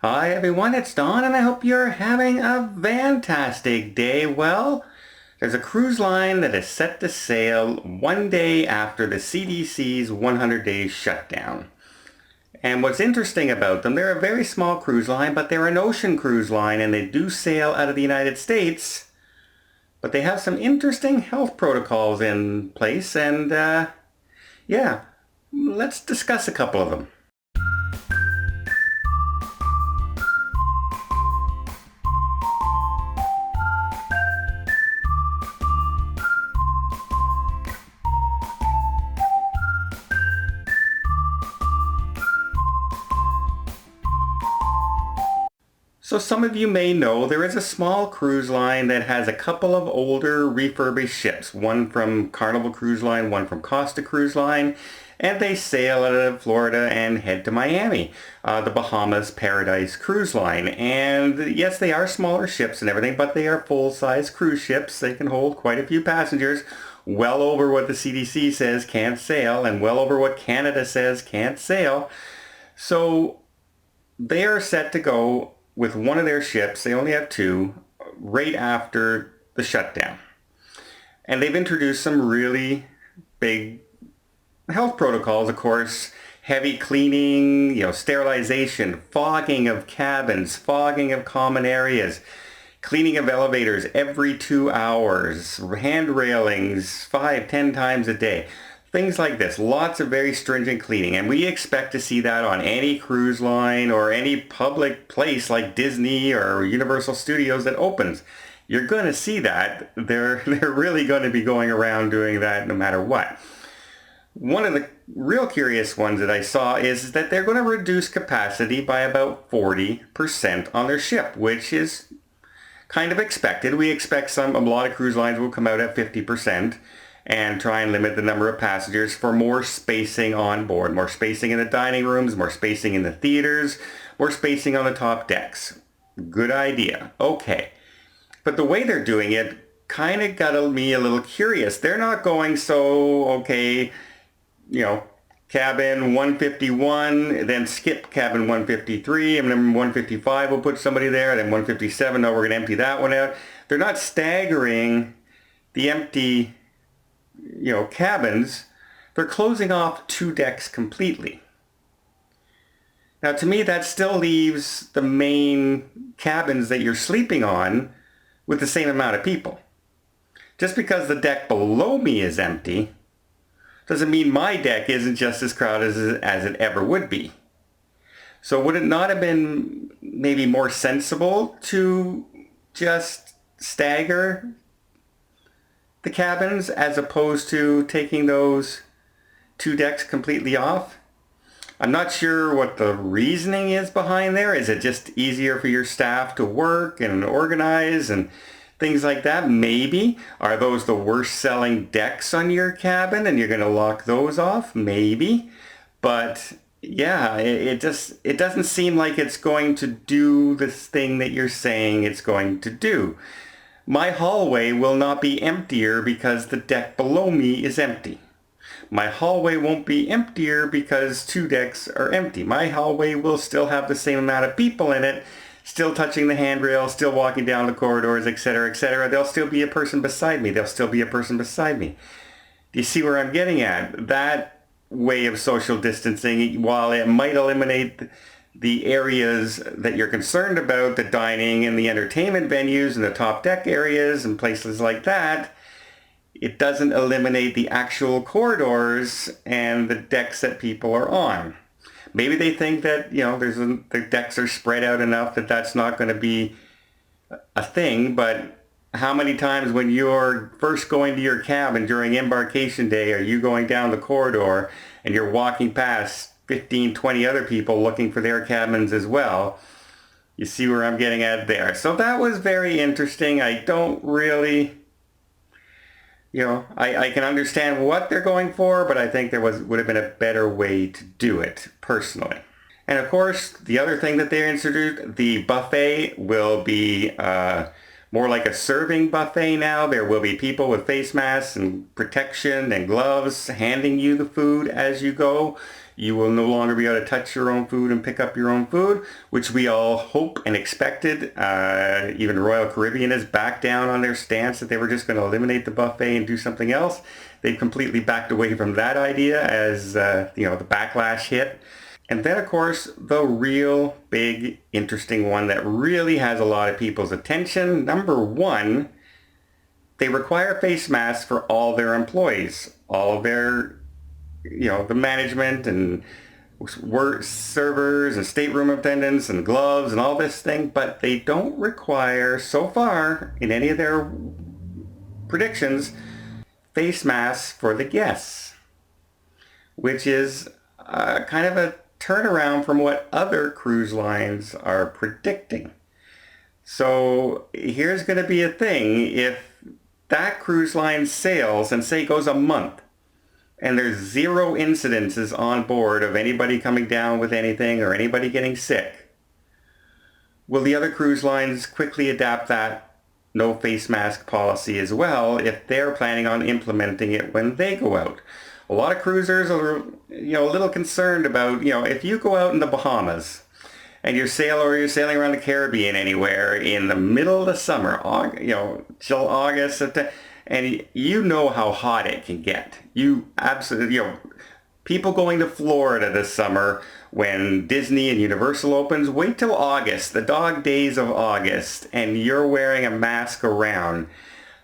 Hi everyone, it's Don and I hope you're having a fantastic day. Well, there's a cruise line that is set to sail one day after the CDC's 100-day shutdown. And what's interesting about them, they're a very small cruise line, but they're an ocean cruise line and they do sail out of the United States. But they have some interesting health protocols in place and yeah, let's discuss a couple of them. So some of you may know there is a small cruise line that has a couple of older refurbished ships, one from Carnival Cruise Line, one from Costa Cruise Line, and they sail out of Florida and head to Miami, the Bahamas Paradise Cruise Line. And yes, they are smaller ships and everything, but they are full-size cruise ships. They can hold quite a few passengers, well over what the CDC says can't sail, and well over what Canada says can't sail. So they are set to go with one of their ships, they only have two, right after the shutdown. And they've introduced some really big health protocols, of course, heavy cleaning, sterilization, fogging of cabins, fogging of common areas, cleaning of elevators every 2 hours, hand railings 5-10 times a day. Things like this, lots of very stringent cleaning, and we expect to see that on any cruise line or any public place like Disney or Universal Studios that opens. You're going to see that. They're really going to be going around doing that no matter what. One of the real curious ones that I saw is that they're going to reduce capacity by about 40% on their ship, which is kind of expected. We expect a lot of cruise lines will come out at 50%. And try and limit the number of passengers for more spacing on board, more spacing in the dining rooms, more spacing in the theaters, more spacing on the top decks. Good idea. Okay. But the way they're doing it kind of got me a little curious. They're not going cabin 151, then skip cabin 153, and then 155 we'll put somebody there, then 157, no, we're going to empty that one out. They're not staggering the empty cabins. They're closing off 2 decks completely. Now to me that still leaves the main cabins that you're sleeping on with the same amount of people. Just because the deck below me is empty doesn't mean my deck isn't just as crowded as it ever would be. So would it not have been maybe more sensible to just stagger the cabins as opposed to taking those 2 decks completely off? I'm not sure what the reasoning is behind there. Is it just easier for your staff to work and organize and things like that? Maybe. Are those the worst selling decks on your cabin and you're going to lock those off? Maybe. But yeah, it doesn't seem like it's going to do this thing that you're saying it's going to do. My hallway will not be emptier because the deck below me is empty. My hallway won't be emptier because 2 decks are empty. My hallway will still have the same amount of people in it, still touching the handrail, still walking down the corridors, etc., etc. There'll still be a person beside me. There'll still be a person beside me. Do you see where I'm getting at? That way of social distancing, while it might eliminate the areas that you're concerned about, the dining and the entertainment venues and the top deck areas and places like that, it doesn't eliminate the actual corridors and the decks that people are on. Maybe they think that, the decks are spread out enough that that's not going to be a thing, but how many times when you're first going to your cabin during embarkation day are you going down the corridor and you're walking past 15, 20 other people looking for their cabins as well? You see where I'm getting at there. So that was very interesting. I don't really, I can understand what they're going for, but I think there would have been a better way to do it, personally. And of course, the other thing that they introduced, the buffet will be more like a serving buffet now. There will be people with face masks and protection and gloves handing you the food as you go. You will no longer be able to touch your own food and pick up your own food, which we all hope and expected. Even Royal Caribbean has backed down on their stance that they were just going to eliminate the buffet and do something else. They've completely backed away from that idea as the backlash hit. And then, of course, the real big interesting one that really has a lot of people's attention. Number one, they require face masks for all their employees, all of their, the management and work servers and stateroom attendants and gloves and all this thing, but they don't require, so far, in any of their predictions, face masks for the guests, which is kind of a turnaround from what other cruise lines are predicting. So here's going to be a thing. If that cruise line sails and say goes a month and there's 0 incidences on board of anybody coming down with anything or anybody getting sick, will the other cruise lines quickly adapt that no face mask policy as well if they're planning on implementing it when they go out? A lot of cruisers are, a little concerned about, if you go out in the Bahamas and you're sailing around the Caribbean anywhere in the middle of the summer, till August, September, and you know how hot it can get. You absolutely, people going to Florida this summer when Disney and Universal opens, wait till August, the dog days of August, and you're wearing a mask around.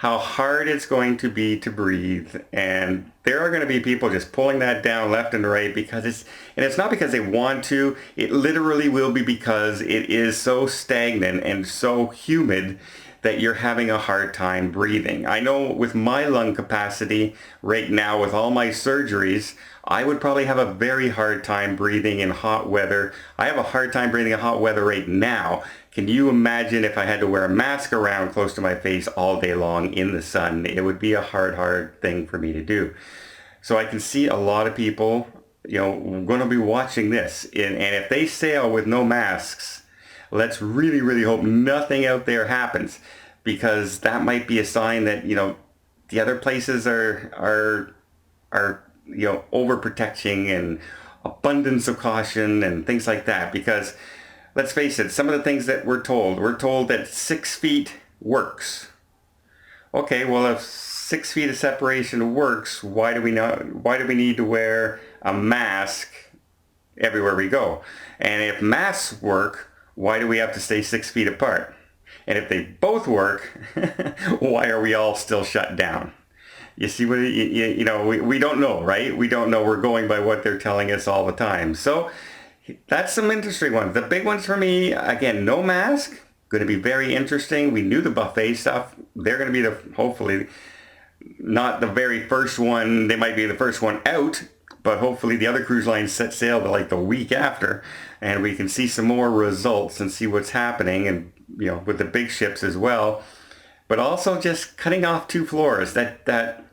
How hard it's going to be to breathe, and there are going to be people just pulling that down left and right because it's not because they want to, it literally will be because it is so stagnant and so humid that you're having a hard time breathing. I know with my lung capacity right now with all my surgeries, I would probably have a very hard time breathing in hot weather. I have a hard time breathing in hot weather right now. Can you imagine if I had to wear a mask around close to my face all day long in the sun? It would be a hard thing for me to do. So I can see a lot of people, going to be watching this. And if they sail with no masks, let's really hope nothing out there happens, because that might be a sign that, the other places are overprotecting and abundance of caution and things like that. Because let's face it, some of the things that we're told that 6 feet works. Okay, well, if 6 feet of separation works, why do we need to wear a mask everywhere we go? And if masks work, why do we have to stay 6 feet apart? And if they both work, why are we all still shut down? You see what, we don't know, right? We don't know. We're going by what they're telling us all the time. So that's some interesting ones. The big ones for me, again, no mask, going to be very interesting. We knew the buffet stuff. They're going to be hopefully not the very first one. They might be the first one out, but hopefully the other cruise lines set sail to like the week after, and we can see some more results and see what's happening, and with the big ships as well. But also just cutting off 2 floors. That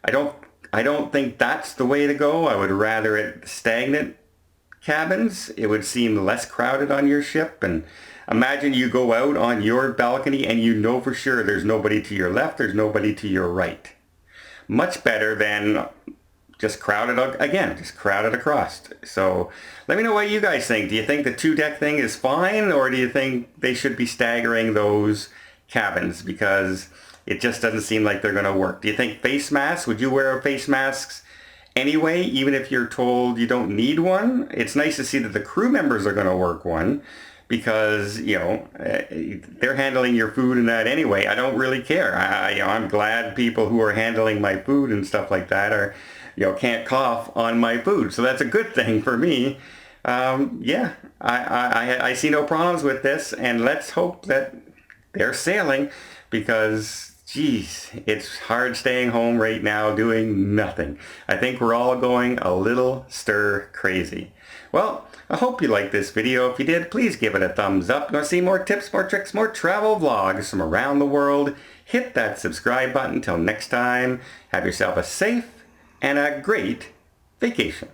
I don't think that's the way to go. I would rather it stagnant cabins. It would seem less crowded on your ship. And imagine you go out on your balcony and you know for sure there's nobody to your left, there's nobody to your right. Much better than just crowded across. So let me know what you guys think. Do you think the 2-deck thing is fine, or do you think they should be staggering those cabins, because it just doesn't seem like they're going to work? Do you think face masks, would you wear face masks anyway, even if you're told you don't need one? It's nice to see that the crew members are going to work one, because they're handling your food and that anyway. I don't really care. I'm glad people who are handling my food and stuff like that are can't cough on my food, so that's a good thing for me. I see no problems with this, and let's hope that they're sailing, because geez, it's hard staying home right now doing nothing. I think we're all going a little stir crazy. Well, I hope you liked this video. If you did, please give it a thumbs up. You want to see more tips, more tricks, more travel vlogs from around the world? Hit that subscribe button. Till next time, have yourself a safe and a great vacation.